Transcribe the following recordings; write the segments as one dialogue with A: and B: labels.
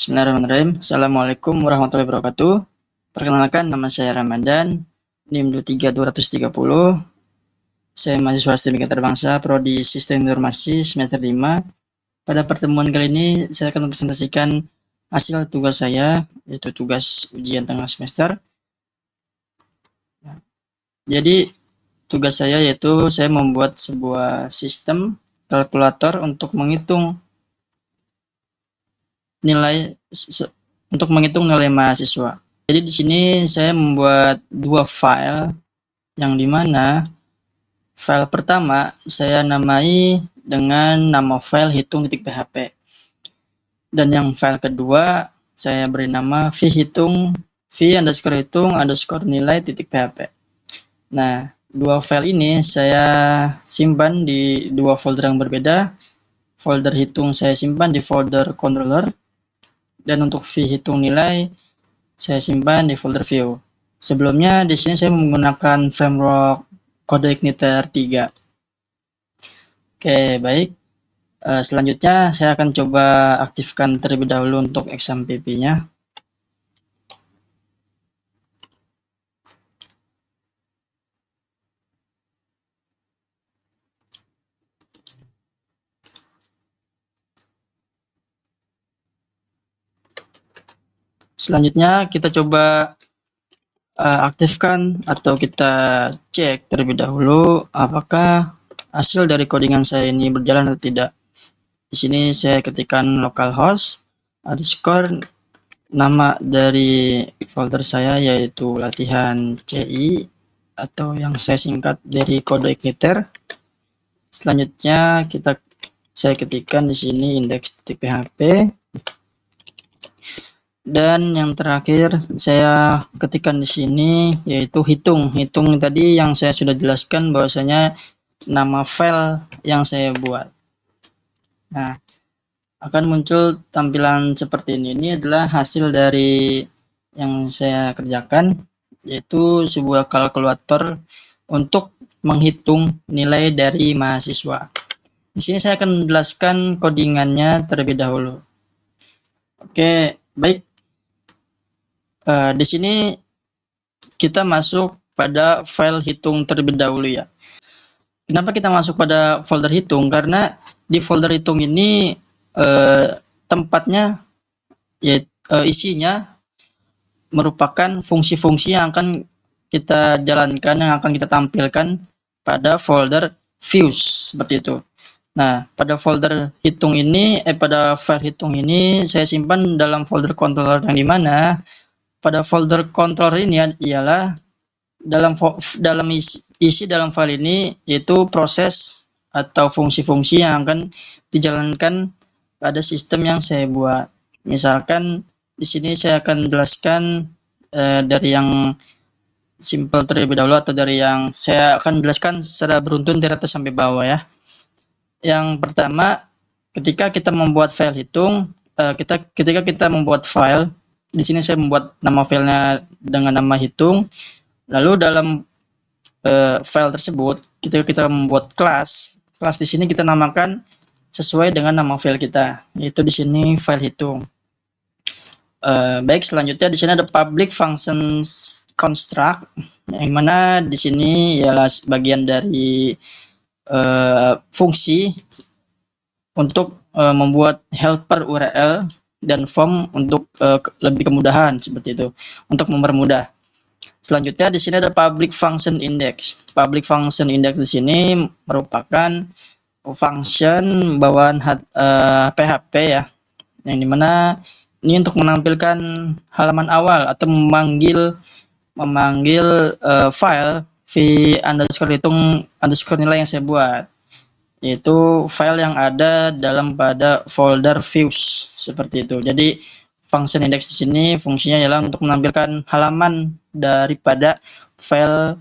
A: Bismillahirrahmanirrahim. Assalamualaikum warahmatullahi wabarakatuh. Perkenalkan, nama saya Ramadan, NIM 23230. Saya mahasiswa STM Antar Prodi Sistem Informasi semester 5. Pada pertemuan kali ini, saya akan mempresentasikan hasil tugas saya, yaitu tugas ujian tengah semester. Jadi, tugas saya yaitu saya membuat sebuah sistem kalkulator untuk menghitung nilai mahasiswa. Jadi di sini saya membuat dua file, yang dimana file pertama saya namai dengan nama file hitung.php, dan yang file kedua saya beri nama v_hitung_nilai.php. Nah, dua file ini saya simpan di dua folder yang berbeda. Folder hitung saya simpan di folder controller, dan untuk v_hitung nilai saya simpan di folder view. Sebelumnya di sini saya menggunakan framework CodeIgniter 3. Oke, baik. Selanjutnya saya akan coba aktifkan terlebih dahulu untuk XAMPP-nya. Selanjutnya kita coba aktifkan atau kita cek terlebih dahulu apakah hasil dari codingan saya ini berjalan atau tidak. Di sini saya ketikkan localhost underscore nama dari folder saya yaitu latihan CI atau yang saya singkat dari CodeIgniter. Selanjutnya saya ketikkan di sini index.php. Dan yang terakhir saya ketikkan di sini yaitu hitung tadi yang saya sudah jelaskan bahwasanya nama file yang saya buat. Nah, akan muncul tampilan seperti ini. Ini adalah hasil dari yang saya kerjakan, yaitu sebuah kalkulator untuk menghitung nilai dari mahasiswa. Di sini saya akan menjelaskan codingannya terlebih dahulu. Oke, baik. Di sini kita masuk pada file hitung terlebih dahulu ya. Kenapa kita masuk pada folder hitung? Karena di folder hitung ini tempatnya isinya merupakan fungsi-fungsi yang akan kita jalankan, yang akan kita tampilkan pada folder views seperti itu. Nah, pada folder hitung ini pada file hitung ini saya simpan dalam folder controller, yang dimana pada folder controller ini ialah dalam isi dalam file ini yaitu proses atau fungsi-fungsi yang akan dijalankan pada sistem yang saya buat. Misalkan di sini saya akan jelaskan dari yang simple terlebih dahulu, atau dari yang saya akan jelaskan secara beruntun dari atas sampai bawah ya. Yang pertama, ketika kita membuat file hitung, ketika kita membuat file, di sini saya membuat nama filenya dengan nama hitung. Lalu dalam file tersebut kita membuat kelas di sini kita namakan sesuai dengan nama file kita, yaitu di sini file hitung. Baik, selanjutnya di sini ada public function construct, yang mana di sini ialah bagian dari fungsi untuk membuat helper URL dan form untuk lebih kemudahan seperti itu, untuk mempermudah. Selanjutnya di sini ada public function index. Public function index di sini merupakan function bawaan PHP ya, yang dimana ini untuk menampilkan halaman awal atau memanggil file v_hitung_nilai yang saya buat, yaitu file yang ada pada folder views seperti itu. Jadi function index di sini fungsinya ialah untuk menampilkan halaman daripada file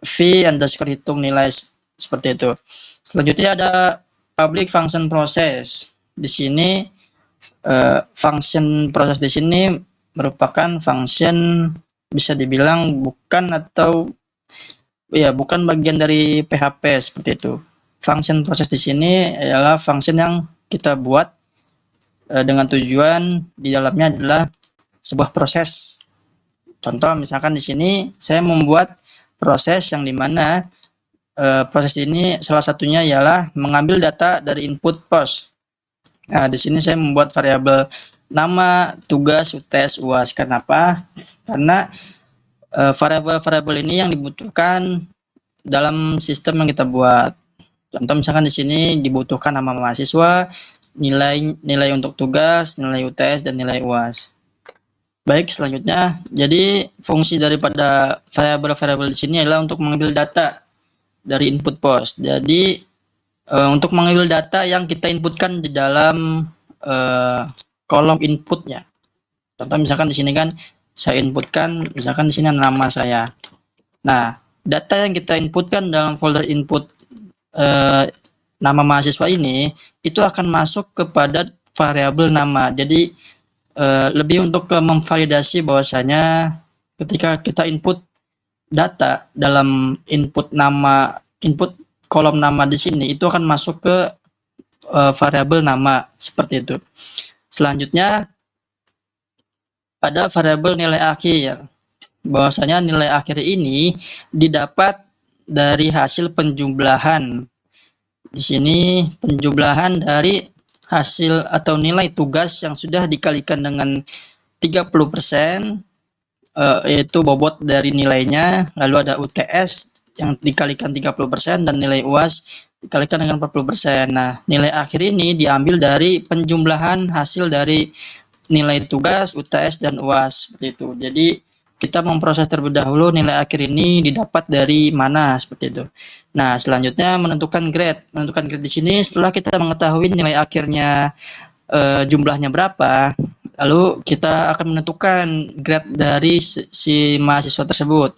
A: v_hitung_nilai seperti itu. Selanjutnya ada public function process. Di sini function proses di sini merupakan function bisa dibilang bukan bagian dari PHP seperti itu. Function proses di sini adalah function yang kita buat dengan tujuan di dalamnya adalah sebuah proses. Contoh misalkan di sini saya membuat proses yang dimana proses ini salah satunya ialah mengambil data dari input POS. Nah, di sini saya membuat variabel nama, tugas, UTS, UAS. Kenapa? Karena variabel-variabel ini yang dibutuhkan dalam sistem yang kita buat. Contoh misalkan di sini dibutuhkan nama mahasiswa, nilai untuk tugas, nilai UTS, dan nilai UAS. Baik, selanjutnya, jadi fungsi daripada variabel-variabel di sini adalah untuk mengambil data dari input POS. Jadi untuk mengambil data yang kita inputkan di dalam kolom inputnya. Contoh misalkan di sini kan saya inputkan, misalkan di sini nama saya. Nah, data yang kita inputkan dalam folder input nama mahasiswa ini itu akan masuk kepada variabel nama. Jadi lebih untuk memvalidasi bahwasanya ketika kita input data dalam input kolom nama di sini itu akan masuk ke variabel nama seperti itu. Selanjutnya ada variabel nilai akhir. Bahwasanya nilai akhir ini didapat dari hasil penjumlahan. Di sini penjumlahan dari hasil atau nilai tugas yang sudah dikalikan dengan 30%, yaitu bobot dari nilainya, lalu ada UTS yang dikalikan 30% dan nilai UAS dikalikan dengan 40%. Nah, nilai akhir ini diambil dari penjumlahan hasil dari nilai tugas, UTS, dan UAS seperti itu. Jadi kita memproses terlebih dahulu nilai akhir ini didapat dari mana seperti itu. Nah, selanjutnya menentukan grade. Menentukan grade di sini setelah kita mengetahui nilai akhirnya jumlahnya berapa, lalu kita akan menentukan grade dari si mahasiswa tersebut.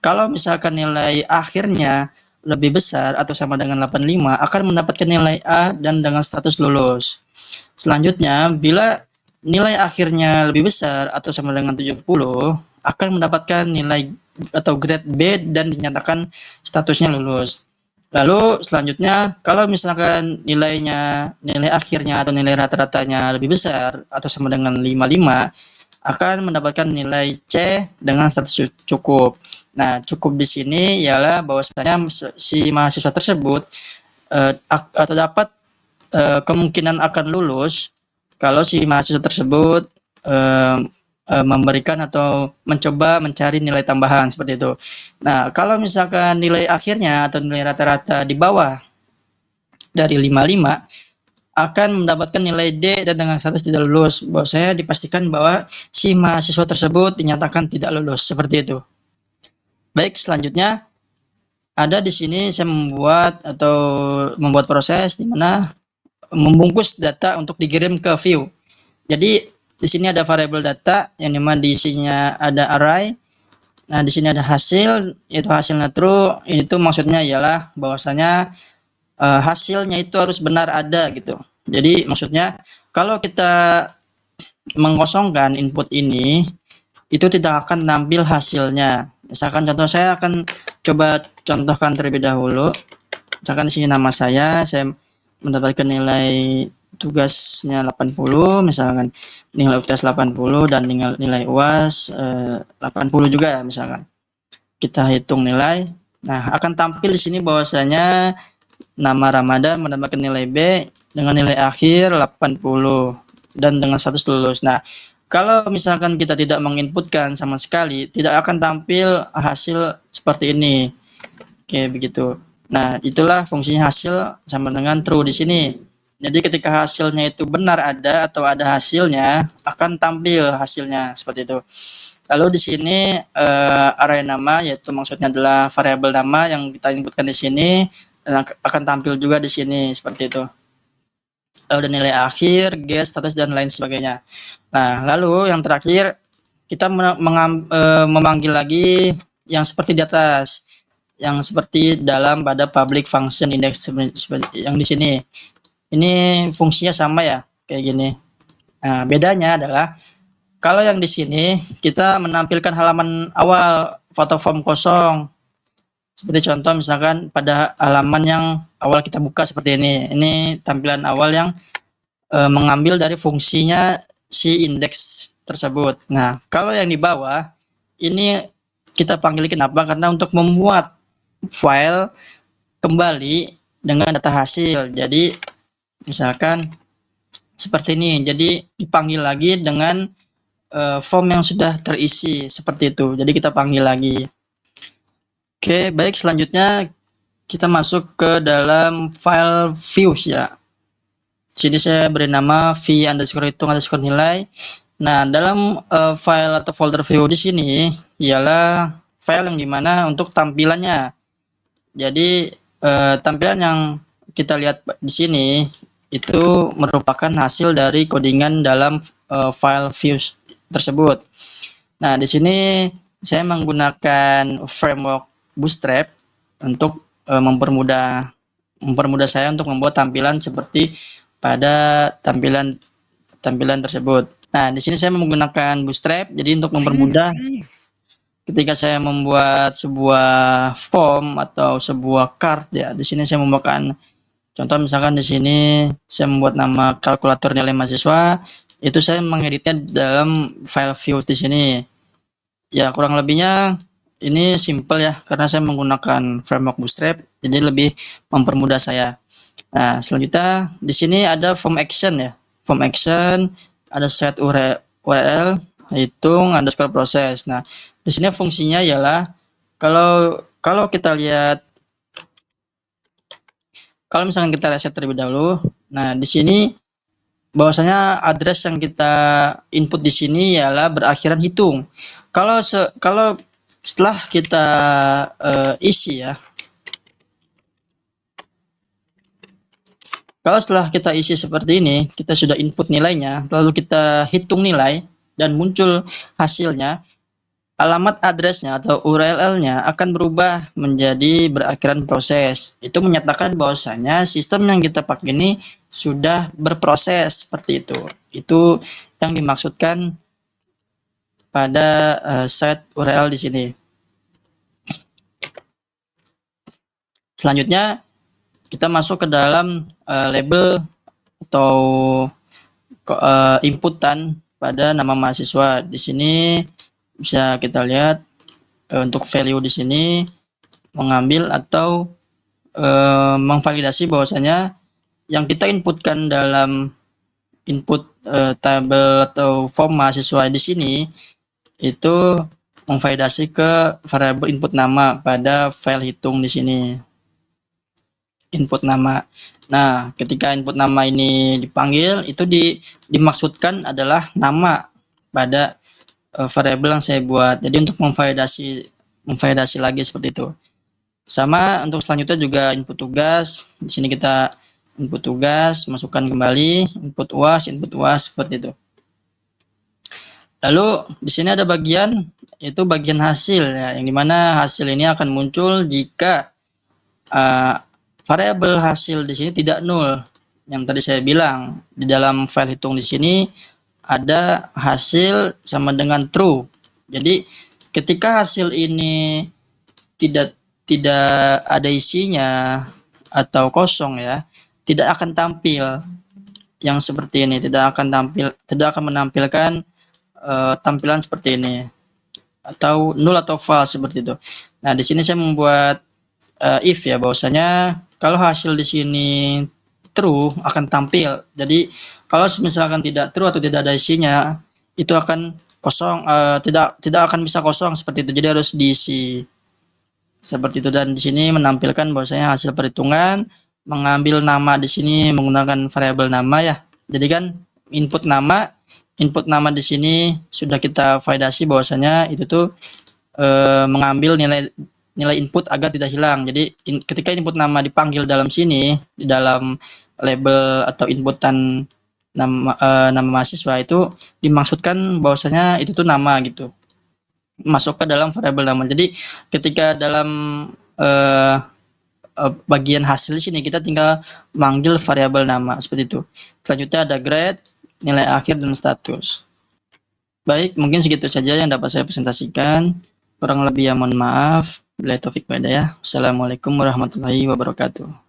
A: Kalau misalkan nilai akhirnya lebih besar atau sama dengan 85, akan mendapatkan nilai A dan dengan status lulus. Selanjutnya, bila nilai akhirnya lebih besar atau sama dengan 70, akan mendapatkan nilai atau grade B dan dinyatakan statusnya lulus. Lalu selanjutnya, kalau misalkan nilai akhirnya atau nilai rata-ratanya lebih besar atau sama dengan 55, akan mendapatkan nilai C dengan status cukup. Nah, cukup di sini ialah bahwasanya si mahasiswa tersebut atau dapat kemungkinan akan lulus kalau si mahasiswa tersebut memberikan atau mencoba mencari nilai tambahan seperti itu. Nah, kalau misalkan nilai akhirnya atau nilai rata-rata di bawah dari 55, akan mendapatkan nilai D dan dengan status tidak lulus. Bahwasanya dipastikan bahwa si mahasiswa tersebut dinyatakan tidak lulus seperti itu. Baik, selanjutnya ada di sini saya membuat proses di mana membungkus data untuk dikirim ke view. Jadi di sini ada variabel data yang dimana di isinya ada array. Nah, di sini ada hasil, yaitu hasilnya true. Itu maksudnya ialah bahwasanya hasilnya itu harus benar ada gitu. Jadi maksudnya kalau kita mengosongkan input ini, itu tidak akan tampil hasilnya. Misalkan contoh saya akan coba contohkan terlebih dahulu. Misalkan di sini nama saya mendapatkan nilai tugasnya 80, misalkan nilai UTS 80 dan nilai UAS 80 juga misalkan. Kita hitung nilai. Nah, akan tampil di sini bahwasanya nama Ramadan mendapatkan nilai B dengan nilai akhir 80 dan dengan status lulus. Nah, kalau misalkan kita tidak menginputkan sama sekali, tidak akan tampil hasil seperti ini. Oke, begitu. Nah, itulah fungsinya hasil sama dengan true di sini. Jadi ketika hasilnya itu benar ada atau ada hasilnya, akan tampil hasilnya seperti itu. Lalu di sini array nama, yaitu maksudnya adalah variabel nama yang kita inputkan di sini, dan akan tampil juga di sini seperti itu. Lalu ada nilai akhir, get, status, dan lain sebagainya. Nah, lalu yang terakhir kita memanggil lagi yang seperti di atas, yang seperti dalam pada public function index yang di sini. Ini fungsinya sama ya, kayak gini. Nah, bedanya adalah kalau yang di sini kita menampilkan halaman awal foto form kosong. Seperti contoh misalkan pada halaman yang awal kita buka seperti ini. Ini tampilan awal yang mengambil dari fungsinya si indeks tersebut. Nah, kalau yang di bawah ini kita panggil kenapa? Karena untuk membuat file kembali dengan data hasil. Jadi misalkan seperti ini. Jadi dipanggil lagi dengan form yang sudah terisi seperti itu. Jadi kita panggil lagi. Oke, baik, selanjutnya kita masuk ke dalam file views ya. Sini saya beri nama v_hitung_nilai. Nah, dalam file atau folder view di sini ialah file yang dimana untuk tampilannya. Jadi tampilan yang kita lihat di sini itu merupakan hasil dari codingan dalam file views tersebut. Nah, di sini saya menggunakan framework Bootstrap untuk mempermudah saya untuk membuat tampilan seperti pada tampilan tersebut. Nah, di sini saya menggunakan Bootstrap, jadi untuk mempermudah ketika saya membuat sebuah form atau sebuah card ya. Di sini saya membuatkan contoh, misalkan di sini saya membuat nama kalkulator nilai mahasiswa, itu saya mengeditnya dalam file view di sini. Ya, kurang lebihnya ini simple ya, karena saya menggunakan framework Bootstrap, jadi lebih mempermudah saya. Nah, selanjutnya di sini ada form action ya. Form action, ada set URL, hitung, underscore proses. Nah, di sini fungsinya ialah kalau kita lihat, kalau misalkan kita reset terlebih dahulu, nah di sini bahwasanya address yang kita input di sini ialah berakhiran hitung. Kalau setelah kita isi ya, kalau setelah kita isi seperti ini, kita sudah input nilainya, lalu kita hitung nilai dan muncul hasilnya, alamat addressnya atau URL-nya akan berubah menjadi berakhiran proses. Itu menyatakan bahwasanya sistem yang kita pakai ini sudah berproses seperti itu. Itu yang dimaksudkan pada set URL di sini. Selanjutnya kita masuk ke dalam label atau inputan pada nama mahasiswa. Di sini bisa kita lihat untuk value di sini mengambil atau memvalidasi bahwasanya yang kita inputkan dalam input tabel atau form mahasiswa di sini itu memvalidasi ke variabel input nama pada file hitung di sini. Input nama. Nah, ketika input nama ini dipanggil, itu dimaksudkan adalah nama pada variabel yang saya buat. Jadi untuk memvalidasi lagi seperti itu. Sama untuk selanjutnya juga input tugas. Di sini kita input tugas, masukkan kembali input UAS seperti itu. Lalu di sini ada bagian, yaitu bagian hasil ya, yang dimana hasil ini akan muncul jika variabel hasil di sini tidak nol. Yang tadi saya bilang di dalam file hitung di sini ada hasil sama dengan true. Jadi ketika hasil ini tidak ada isinya atau kosong ya, tidak akan tampil yang seperti ini, tidak akan menampilkan tampilan seperti ini atau null atau false seperti itu. Nah, di sini saya membuat if ya, bahwasanya kalau hasil di sini true akan tampil. Jadi kalau misalkan tidak true atau tidak ada isinya, itu akan kosong, tidak akan bisa kosong seperti itu. Jadi harus diisi seperti itu. Dan di sini menampilkan bahwasanya hasil perhitungan mengambil nama di sini menggunakan variabel nama ya. Jadi kan input nama di sini sudah kita validasi bahwasanya itu tuh mengambil nilai input agar tidak hilang. Jadi ketika input nama dipanggil dalam sini, di dalam label atau inputan nama mahasiswa, itu dimaksudkan bahwasanya itu tuh nama gitu, masuk ke dalam variabel nama. Jadi ketika dalam bagian hasil sini kita tinggal manggil variabel nama seperti itu. Selanjutnya ada grade, nilai akhir, dan status. Baik, mungkin segitu saja yang dapat saya presentasikan. Kurang lebih ya mohon maaf. Bila taufik hidayah. Assalamualaikum warahmatullahi wabarakatuh.